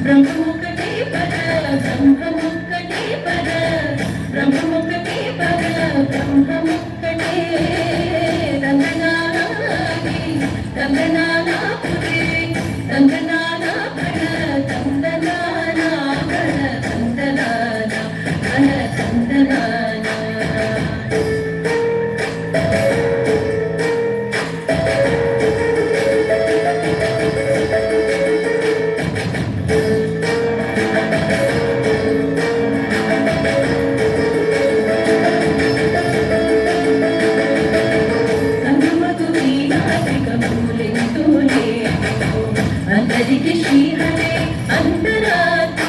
బ్రహ్మముఖటే పద బ్రహ్మముఖటే పద బ్రహ్మముఖటే పద బ్రహ్మముఖటే తందనానాగి తందనానాపురే తందనానా పడ తందనానా పడ తందనానా పడ తందనానా అందరికి శ్రీహరే అంతరాత్మ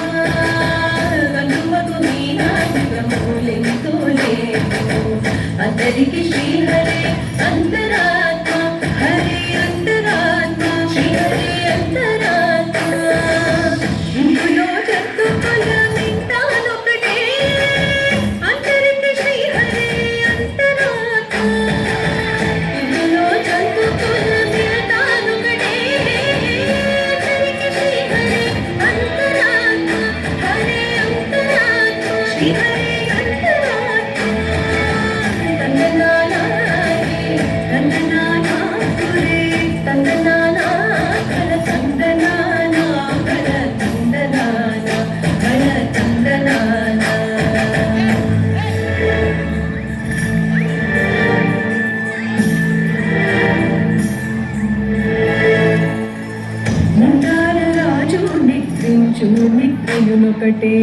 గంగుమగు మీనాటకమూలెంతో లేదు అందరికి శ్రీహరే అంతరాత్మ హరే అంతరాత్మ శ్రీహరే అంతరాత్మ ఇందులో జంతు ఫలమింతానొకటే అందరికి శ్రీహరే అంతరాత్మ ఇందులో జంతు ఫలమింతానొకటే నిద్రయునొకటే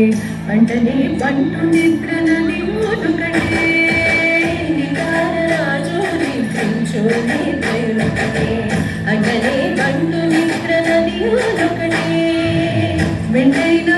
అంటనే పంటు నిద్రనని ఒకటే నిదారరాజు నిద్రించు నిద్రయునొకటే అంటనే పంటు నిద్రనని ఒకటే వెంటైన